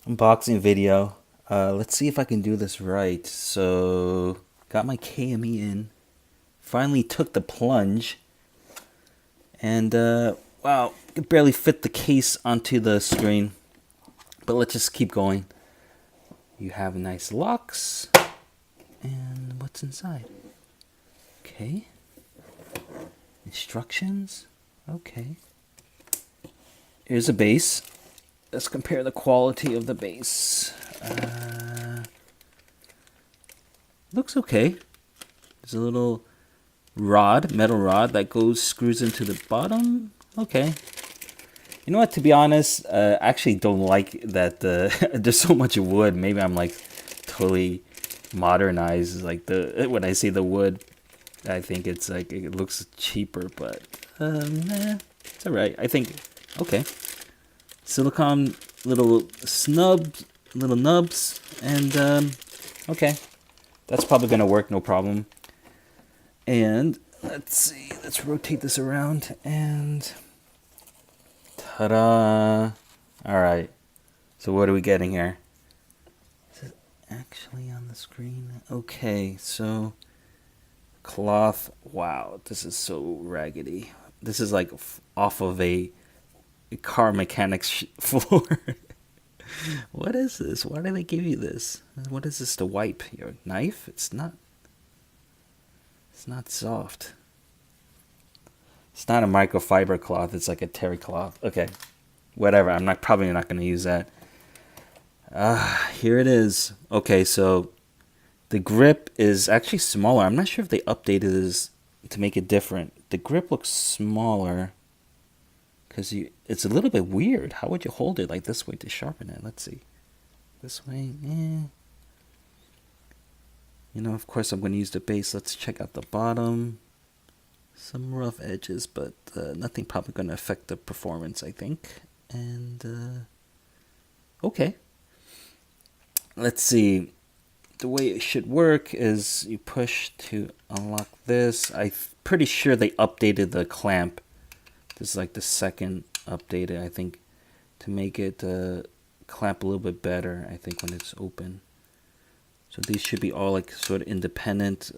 unboxing video. Let's see if I can do this right. So, got my KME in. Finally took the plunge. And, wow, could barely fit the case onto the screen. But let's just keep going. You have nice locks. And what's inside? Okay. Instructions. Okay. Here's a base. Let's compare the quality of the base. Looks okay. There's a little rod, metal rod that screws into the bottom. Okay. You know what? To be honest, I actually don't like that there's so much wood. Maybe I'm like totally modernized. Like when I see the wood, I think it's like it looks cheaper, but nah, it's alright. I think okay. Silicone little nubs, and okay, that's probably gonna work, no problem. And let's see, let's rotate this around, and ta-da! All right, so what are we getting here? Is it actually on the screen? Okay, so cloth. Wow, this is so raggedy. This is like off of a car mechanic's floor. What is this? Why do they give you this? What is this to wipe? Your knife? It's not soft. It's not a microfiber cloth. It's like a terry cloth. Okay, whatever. I'm probably not going to use that. Here it is. Okay, so the grip is actually smaller. I'm not sure if they updated this to make it different. The grip looks smaller because it's a little bit weird. How would you hold it like this way to sharpen it? Let's see. This way, You know, of course, I'm going to use the base. Let's check out the bottom. Some rough edges, but nothing probably going to affect the performance, I think. And, okay. Let's see. The way it should work is you push to unlock this. I'm pretty sure they updated the clamp. This is like the second updated, I think, to make it clamp a little bit better, I think, when it's open. So these should be all like sort of independent.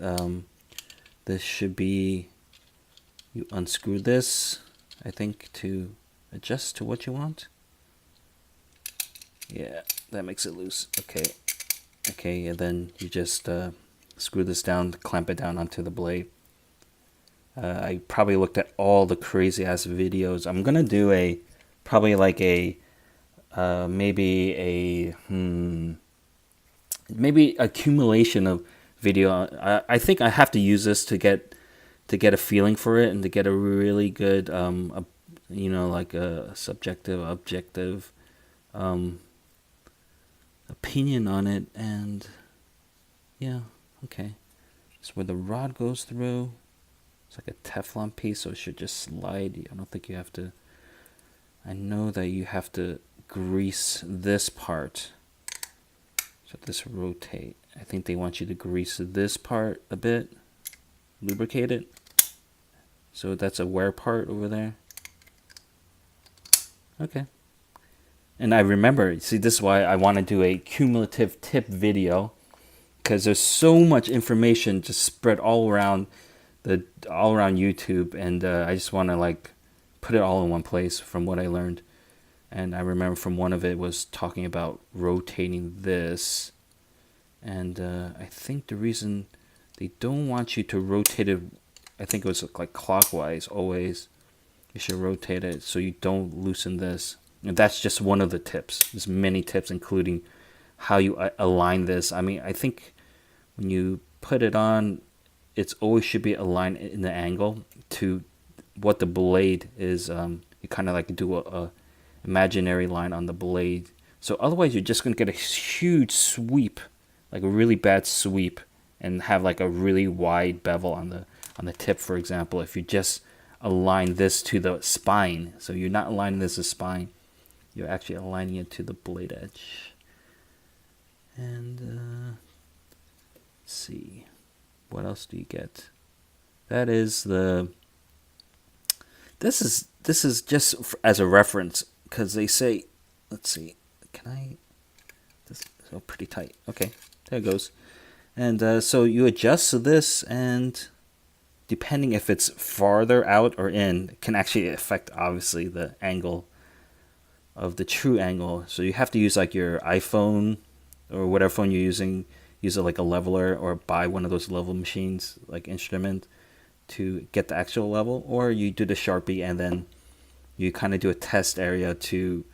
This should be, you unscrew this, I think, to adjust to what you want. Yeah, that makes it loose. Okay. Okay, and then you just screw this down, clamp it down onto the blade. I probably looked at all the crazy ass videos. I'm gonna do probably like maybe accumulation of video. I think I have to use this to get a feeling for it and to get a really good like a subjective, objective opinion on it. And yeah, okay. So where the rod goes through, it's like a Teflon piece, so it should just slide. I don't think you have to. I know that you have to grease this part. So this rotate. I think they want you to grease this part a bit, lubricate it. So that's a wear part over there. Okay. And I remember, see, this is why I want to do a cumulative tip video, because there's so much information just spread all around YouTube, and I just want to like put it all in one place from what I learned. And I remember from one of it was talking about rotating this, and I think the reason they don't want you to rotate it, I think it was like clockwise always. You should rotate it so you don't loosen this. And that's just one of the tips. There's many tips, including how you align this. I mean, I think when you put it on, it's always should be aligned in the angle to what the blade is. You kind of like do a imaginary line on the blade. So otherwise, you're just gonna get a huge sweep, like a really bad sweep, and have like a really wide bevel on the tip. For example, if you just align this to the spine, so you're not aligning this to spine, you're actually aligning it to the blade edge. And let's see, what else do you get? That is this is just as a reference, because they say, let's see, can I This so pretty tight. Okay, there it goes. And so you adjust this, and depending if it's farther out or in, it can actually affect obviously the angle of the true angle. So you have to use like your iPhone or whatever phone you're using, use it like a leveler, or buy one of those level machines like instrument to get the actual level, or you do the Sharpie and then you kind of do a test area to,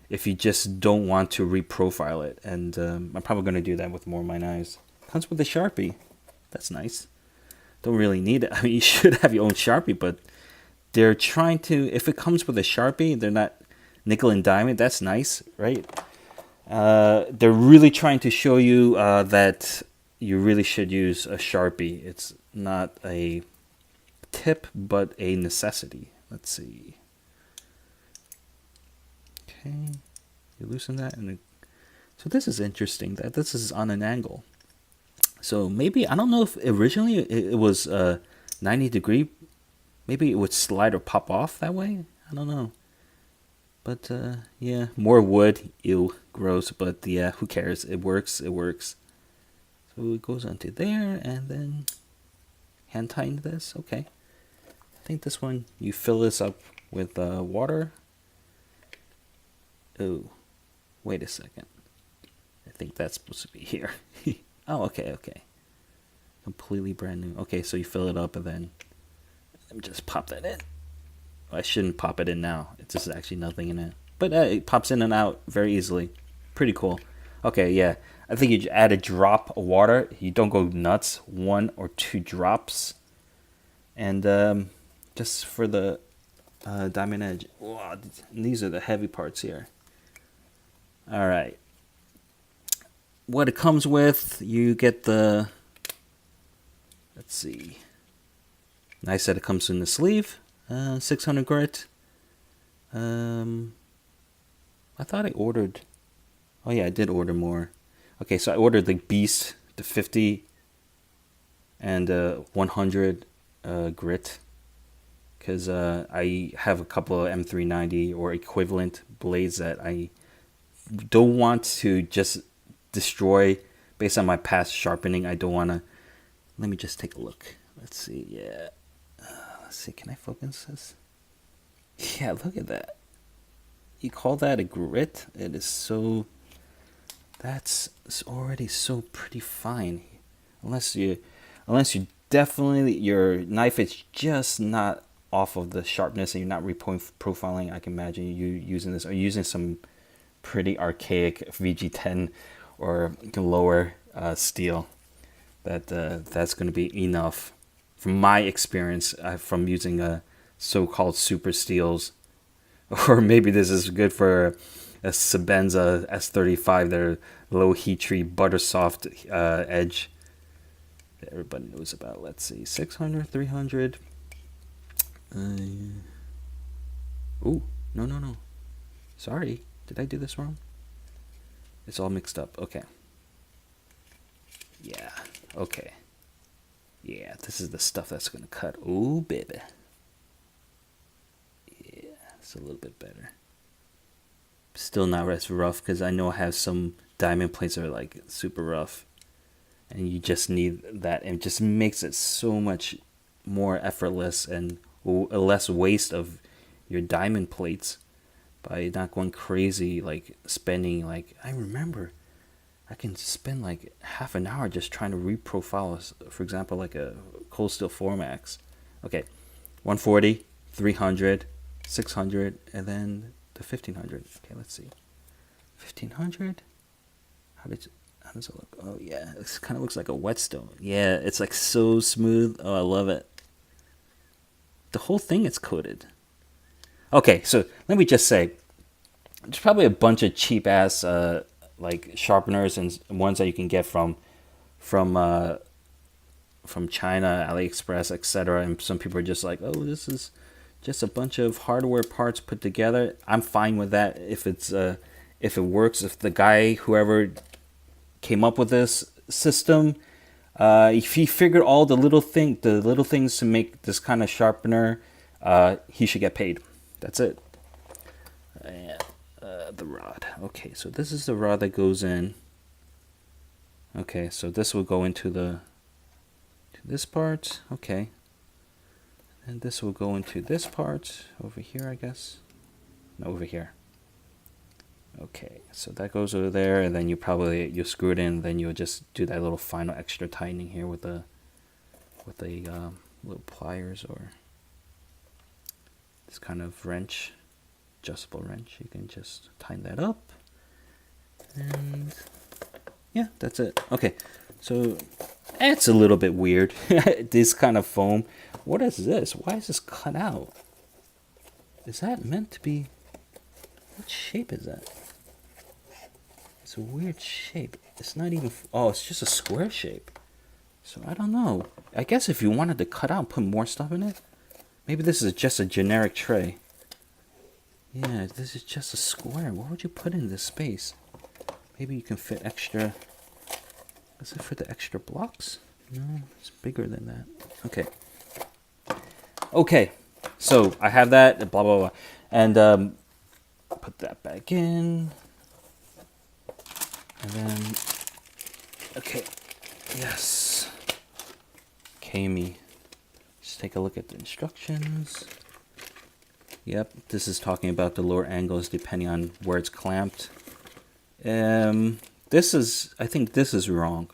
if you just don't want to reprofile it. And I'm probably going to do that with more of my knives. Comes with a Sharpie. That's nice. Don't really need it. I mean, you should have your own Sharpie, but they're trying to, if it comes with a Sharpie, they're not nickel and diamond. That's nice, right? They're really trying to show you that you really should use a Sharpie. It's not a tip, but a necessity. Let's see. Okay, you loosen that, and so this is interesting that this is on an angle. So maybe, I don't know if originally it was 90-degree. Maybe it would slide or pop off that way. I don't know. But yeah, more wood. Ew, gross. But yeah, who cares? It works. It works. So it goes onto there, and then hand tighten this. Okay. I think this one, you fill this up with water. Oh, wait a second. I think that's supposed to be here. Oh, okay, okay. Completely brand new. Okay, so you fill it up, and then let me just pop that in. I shouldn't pop it in now. It's just actually nothing in it. But it pops in and out very easily. Pretty cool. Okay, yeah. I think you add a drop of water. You don't go nuts. 1 or 2 drops. And just for the diamond edge. Wow, these are the heavy parts here. All right. What it comes with, you get the, let's see. Nice that it comes in the sleeve. 600 grit. I thought I ordered. Oh yeah, I did order more. Okay, so I ordered the Beast, the 50 and 100 grit, because I have a couple of M390 or equivalent blades that I don't want to just destroy based on my past sharpening. I don't want to. Let me just take a look. Let's see. Yeah. Let's see. Can I focus this? Yeah, look at that. You call that a grit? It is so. That's already so pretty fine. Unless you definitely, your knife is just not off of the sharpness and you're not reprofiling. I can imagine you using this, or using some pretty archaic VG10 or lower steel. That's going to be enough. From my experience, from using so-called super steels, or maybe this is good for a Shabazz S35, their low heat treat butter soft edge that everybody knows about. Let's see, 600, 300. Ooh, no. Sorry, did I do this wrong? It's all mixed up. Okay. Yeah. Okay. Yeah, this is the stuff that's gonna cut. Ooh, baby. Yeah, it's a little bit better. Still not as rough, because I know I have some diamond plates that are like super rough, and you just need that, and it just makes it so much more effortless and less waste of your diamond plates by not going crazy, like spending, like, I remember I can spend like half an hour just trying to reprofile, for example, like a cold steel 4max. Okay, 140, 300, 600, and then the 1500. Okay, let's see. 1500? How does it look? Oh yeah, it kind of looks like a whetstone. Yeah, it's like so smooth. Oh, I love it. The whole thing is coated. Okay, so let me just say, there's probably a bunch of cheap ass like sharpeners and ones that you can get from China, AliExpress, etc. And some people are just like, oh, this is just a bunch of hardware parts put together. I'm fine with that if it works. If the guy, whoever came up with this system, if he figured all the little things to make this kind of sharpener, he should get paid. That's it. And the rod. Okay, so this is the rod that goes in. Okay, so this will go into this part. Okay. And this will go into this part over here, I guess. No, over here. Okay, so that goes over there, and then you'll screw it in, then you'll just do that little final extra tightening here with a little pliers or this kind of wrench, adjustable wrench. You can just tighten that up, and yeah, that's it. Okay, so it's a little bit weird. This kind of foam. What is this? Why is this cut out? Is that meant to be? What shape is that? It's a weird shape. It's not even. Oh, it's just a square shape. So I don't know. I guess if you wanted to cut out and put more stuff in it, maybe this is just a generic tray. Yeah, this is just a square. What would you put in this space? Maybe you can fit extra. Is it for the extra blocks? No, it's bigger than that. Okay. Okay. So I have that. Blah blah blah, and put that back in. And then, okay, yes, KME. Just take a look at the instructions. Yep, this is talking about the lower angles depending on where it's clamped. I think this is wrong.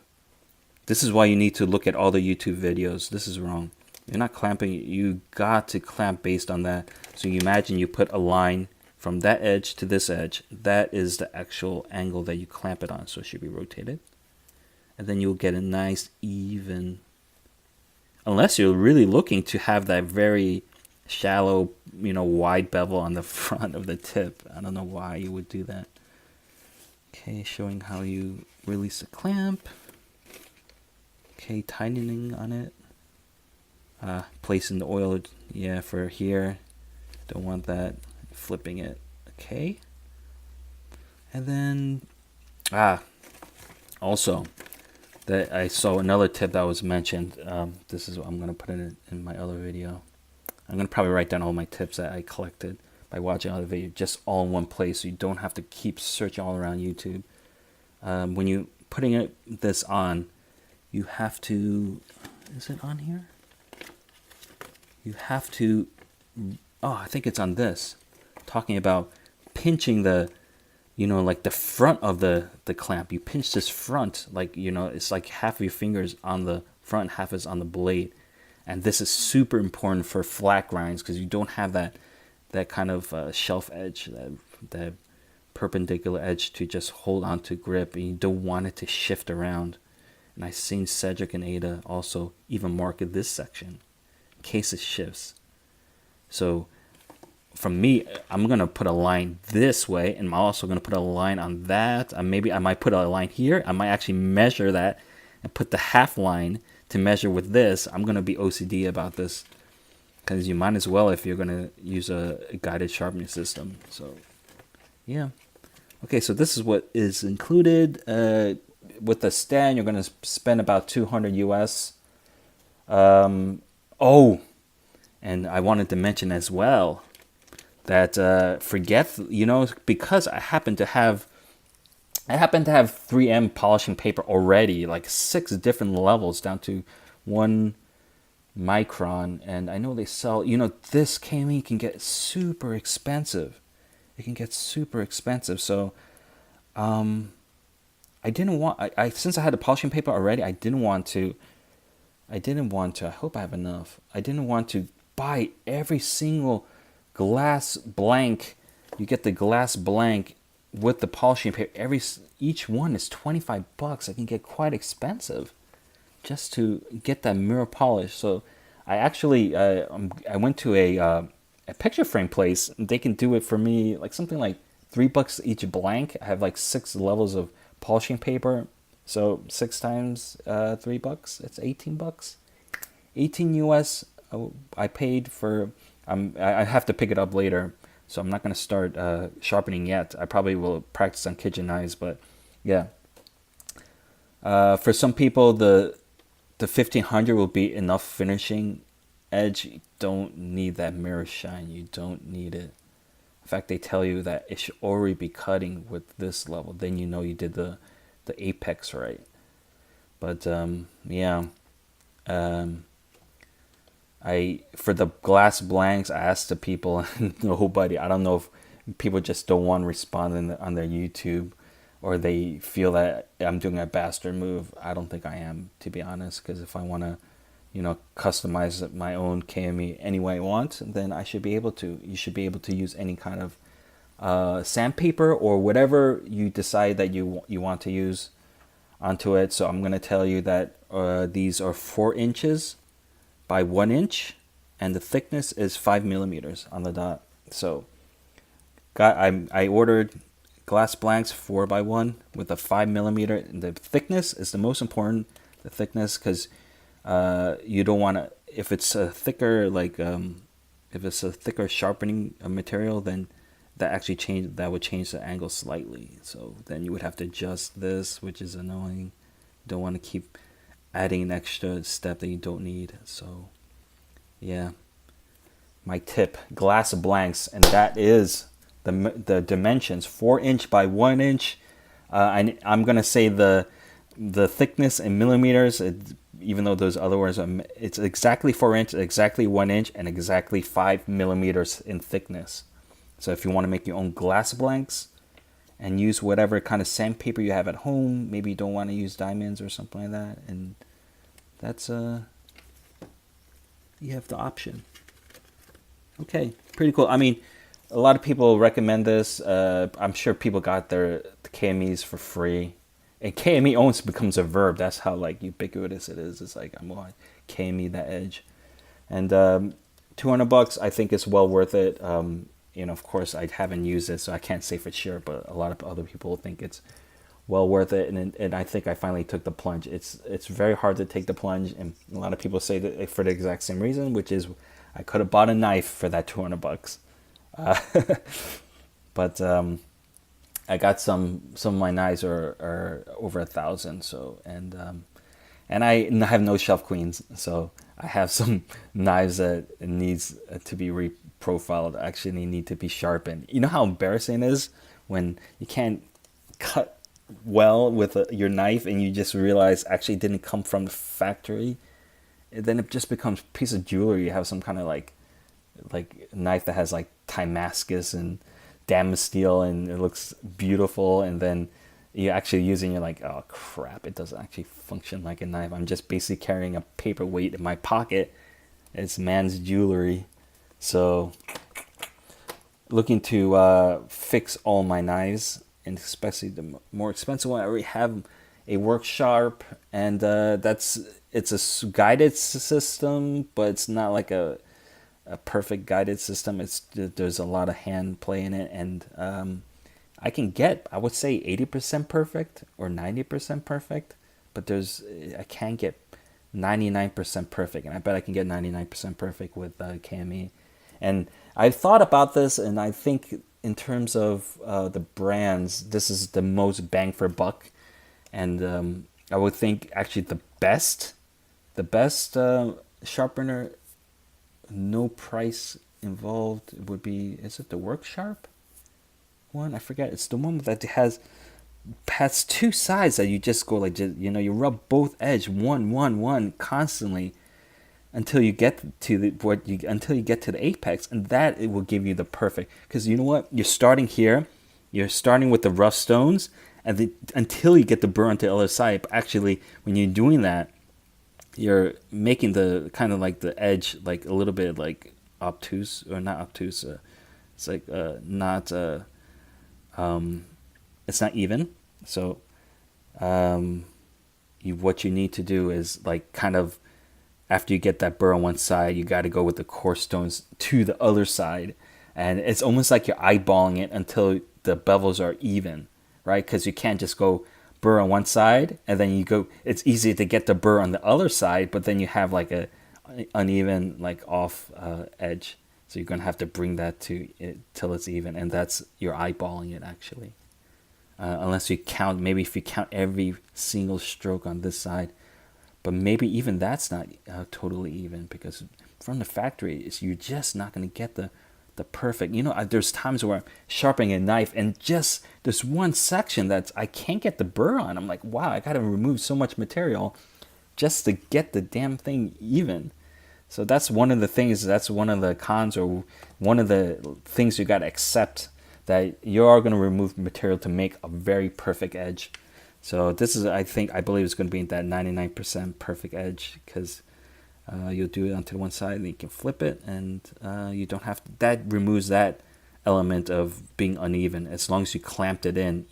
This is why you need to look at all the YouTube videos. This is wrong. You're not clamping, you got to clamp based on that. So you imagine you put a line from that edge to this edge. That is the actual angle that you clamp it on. So it should be rotated. And then you'll get a nice even, unless you're really looking to have that very shallow, wide bevel on the front of the tip. I don't know why you would do that. Okay, showing how you release a clamp. Okay, tightening on it. Placing the oil, yeah, for here. Don't want that. Flipping it. Okay. And then, also, that I saw another tip that was mentioned. This is what I'm going to put in my other video. I'm going to probably write down all my tips that I collected by watching other videos, just all in one place, so you don't have to keep searching all around YouTube. When you putting this on, you have to, is it on here? You have to, I think it's on this, talking about pinching the, like the front of the clamp. You pinch this front, like, it's like half of your fingers on the front, half is on the blade. And this is super important for flat grinds because you don't have that kind of shelf edge, that perpendicular edge to just hold on to grip, and you don't want it to shift around. And I've seen Cedric and Ada also even mark this section in case it shifts. So from me, I'm going to put a line this way, and I'm also going to put a line on that. Maybe I might put a line here. I might actually measure that and put the half line to measure with this. I'm going to be OCD about this because you might as well if you're going to use a guided sharpening system. So, yeah. Okay, so this is what is included. With the stand, you're going to spend about 200 US. And I wanted to mention as well that because I happen to have 3M polishing paper already, like 6 different levels down to 1 micron, and I know they sell, this KME can get super expensive. It can get super expensive. So I didn't want, since I had the polishing paper already, I didn't want to, I hope I have enough. I didn't want to buy every single glass blank. You get the glass blank with the polishing paper. Each one is $25. It can get quite expensive just to get that mirror polish. So I actually, I went to a picture frame place. They can do it for me, like something like $3 each blank. I have like 6 levels of polishing paper. So 6 times $3, it's $18. 18 US. I paid for. I have to pick it up later, so I'm not going to start sharpening yet. I probably will practice on kitchen knives, but yeah. For some people, the 1500 will be enough finishing edge. You don't need that mirror shine. You don't need it. In fact, they tell you that it should already be cutting with this level. Then you know you did the apex right. But yeah, um, for the glass blanks, I asked the people, nobody. I don't know if people just don't want to respond on their YouTube, or they feel that I'm doing a bastard move. I don't think I am, to be honest, because if I want to, customize my own KME any way I want, then I should be able to. You should be able to use any kind of sandpaper or whatever you decide that you want to use onto it. So I'm going to tell you that these are 4 inches by 1 inch, and the thickness is 5 millimeters on the dot. So I ordered glass blanks 4x1 with a 5 millimeter. The thickness is the most important. The thickness, because you don't want to, if it's a thicker if it's a thicker sharpening material, then that would change the angle slightly. So then you would have to adjust this, which is annoying. You don't want to keep adding an extra step that you don't need. So yeah, my tip, glass blanks, and that is the dimensions, 4 inch by 1 inch. I'm gonna say the thickness in millimeters, even though those other words it's exactly 4 inch, exactly 1 inch, and exactly 5 millimeters in thickness. So if you want to make your own glass blanks and use whatever kind of sandpaper you have at home, maybe you don't want to use diamonds or something like that, and that's you have the option. Okay, pretty cool. I mean, a lot of people recommend this. I'm sure people got the KMEs for free. And KME almost becomes a verb. That's how ubiquitous it is. It's like, I'm going KME that edge. And $200, I think it's well worth it. Of course, I haven't used it, so I can't say for sure, but a lot of other people think it's well worth it. And I think I finally took the plunge. It's very hard to take the plunge, and a lot of people say that for the exact same reason, which is I could have bought a knife for that $200. But I got some of my knives are over 1,000. So and I have no shelf queens, so I have some knives that needs to be reprofiled. Actually, they need to be sharpened. You know how embarrassing it is when you can't cut well with your knife and you just realize actually it didn't come from the factory. And then it just becomes a piece of jewelry. You have some kind of like knife that has like Damascus and Damasteel, and it looks beautiful, and then you actually use it and you're like, oh crap, it doesn't actually function like a knife. I'm just basically carrying a paperweight in my pocket. It's man's jewelry. So looking to fix all my knives, and especially the more expensive one. I already have a work sharp, and it's a guided system, but it's not like a perfect guided system. There's a lot of hand play in it, and I can get, I would say 80% perfect or 90% perfect, but I can't get 99% perfect, and I bet I can get 99% perfect with KME. And I thought about this, and I think in terms of the brands, this is the most bang for buck, and I would think actually the best sharpener, no price involved, would be, is it the Work Sharp one? I forget. It's the one that has 2 sides that you just go you rub both edge one constantly until you get to the apex, and that it will give you the perfect. Because you know what, you're starting here, you're starting with the rough stones, and until you get the burr onto the other side. But actually, when you're doing that, you're making the kind of like the edge like a little bit like obtuse, or not obtuse. It's like not it's not even. So what you need to do is like kind of, after you get that burr on one side, you got to go with the coarse stones to the other side, and it's almost like you're eyeballing it until the bevels are even, right? Because you can't just go burr on one side and then you go, it's easy to get the burr on the other side, but then you have like a uneven, like off edge, so you're gonna have to bring that to it till it's even, and that's, you're eyeballing it actually, unless you count, maybe if you count every single stroke on this side, but maybe even that's not totally even, because from the factory you're just not going to get the the perfect, there's times where I'm sharpening a knife and just there's one section that I can't get the burr on. I'm like, wow, I got to remove so much material just to get the damn thing even. So that's one of the things, that's one of the cons, or one of the things you got to accept, that you are going to remove material to make a very perfect edge. So this is, I believe it's going to be that 99% perfect edge, because you'll do it onto one side and you can flip it, and you don't have to, that removes that element of being uneven as long as you clamped it in.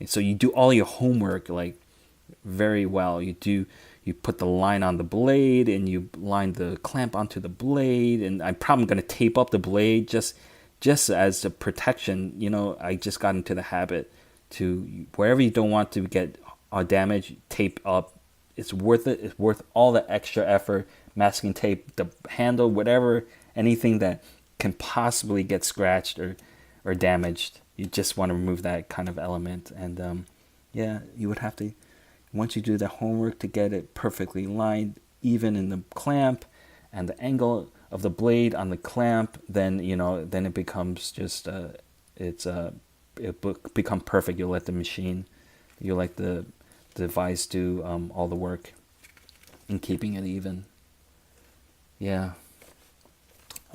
So you do all your homework like very well. You put the line on the blade and you line the clamp onto the blade, and I'm probably going to tape up the blade just as a protection. I just got into the habit to, wherever you don't want to get damage, tape up. It's worth it. It's worth all the extra effort. Masking tape, the handle, whatever, anything that can possibly get scratched or damaged. You just want to remove that kind of element. And you would have to, once you do the homework to get it perfectly lined, even in the clamp and the angle of the blade on the clamp, then it becomes just it become perfect. You'll let the device do all the work in keeping it even. Yeah.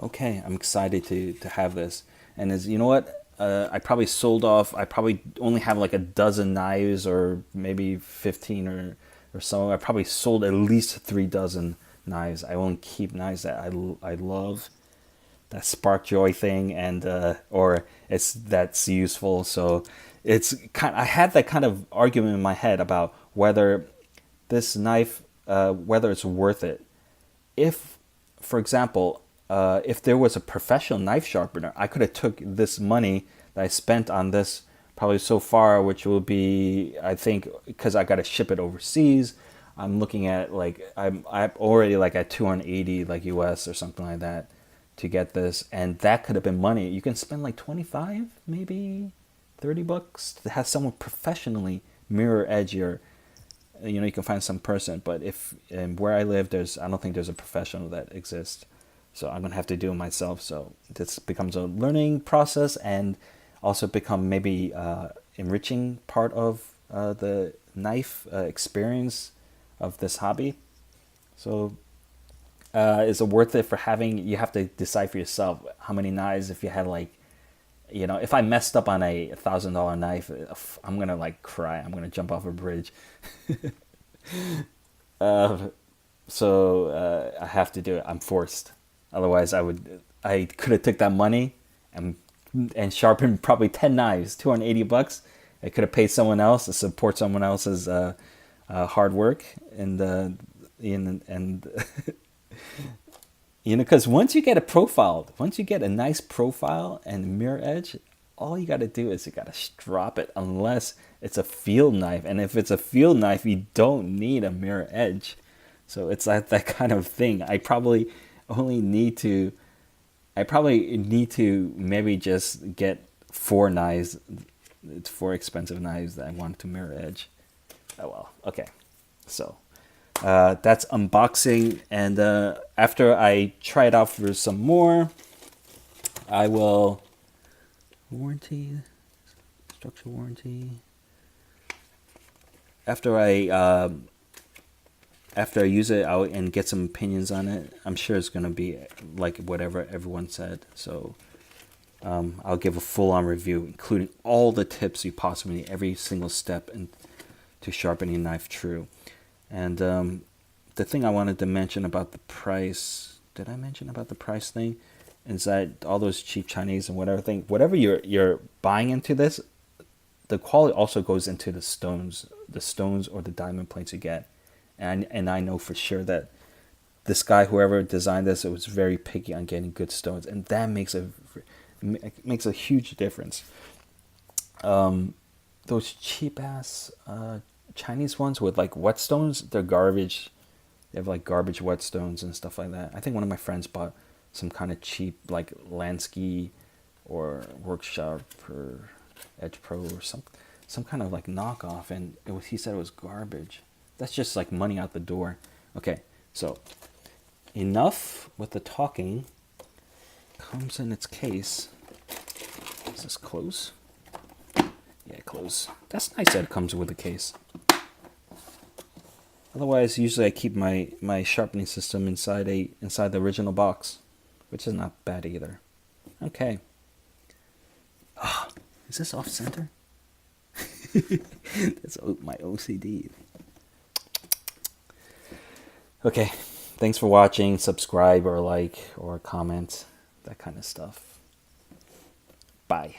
Okay, I'm excited to have this. And I probably sold off, I probably only have like a dozen knives, or maybe 15 or so. I probably sold at least 3 dozen knives. I only keep knives that I love, that spark joy thing, and or that's useful. So I had that kind of argument in my head about whether this knife, whether it's worth it. If, for example, if there was a professional knife sharpener, I could have took this money that I spent on this probably so far, which will be, I think, because I got to ship it overseas, I'm looking at I'm already like at 280 like US or something like that to get this, and that could have been money. You can spend like 25, maybe $30 to have someone professionally mirror edge your. You can find some person, but where I live, I don't think there's a professional that exists. So I'm going to have to do it myself. So this becomes a learning process, and also become maybe enriching part of the knife experience of this hobby. So is it worth it for having, you have to decide for yourself how many knives. If you had if I messed up on a $1,000 knife, I'm going to cry. I'm going to jump off a bridge. So I have to do it. I'm forced. Otherwise, I could have took that money and sharpened probably 10 knives, $280. I could have paid someone else to support someone else's hard work, and because once you get once you get a nice profile and mirror edge, all you got to do is you got to strop it, unless it's a field knife. And if it's a field knife, you don't need a mirror edge. So it's like that kind of thing. I probably need to maybe just get 4 knives. It's 4 expensive knives that I want to mirror edge. Oh well, okay. So that's unboxing, and after I try it out for some more, I will structural warranty. After I use it out and get some opinions on it, I'm sure it's gonna be like whatever everyone said. So I'll give a full-on review, including all the tips you possibly need, every single step to sharpening a knife true. And the thing I wanted to mention about the price, did I mention about the price thing? Is that all those cheap Chinese and whatever you're buying into this, the quality also goes into the stones or the diamond plates you get. And I know for sure that this guy, whoever designed this, it was very picky on getting good stones, and that makes a huge difference. Those cheap ass Chinese ones with whetstones, they're garbage. They have garbage whetstones and stuff like that. I think one of my friends bought some kind of cheap Lansky or Workshop or Edge Pro or some kind of knockoff, and he said it was garbage. That's just money out the door. Okay, so enough with the talking. Comes in its case. Does this close? Yeah, close. That's nice that it comes with a case. Otherwise, usually I keep my sharpening system inside the original box, which is not bad either. Okay. Oh, is this off center? That's my OCD. Okay. Thanks for watching. Subscribe or like or comment, that kind of stuff. Bye.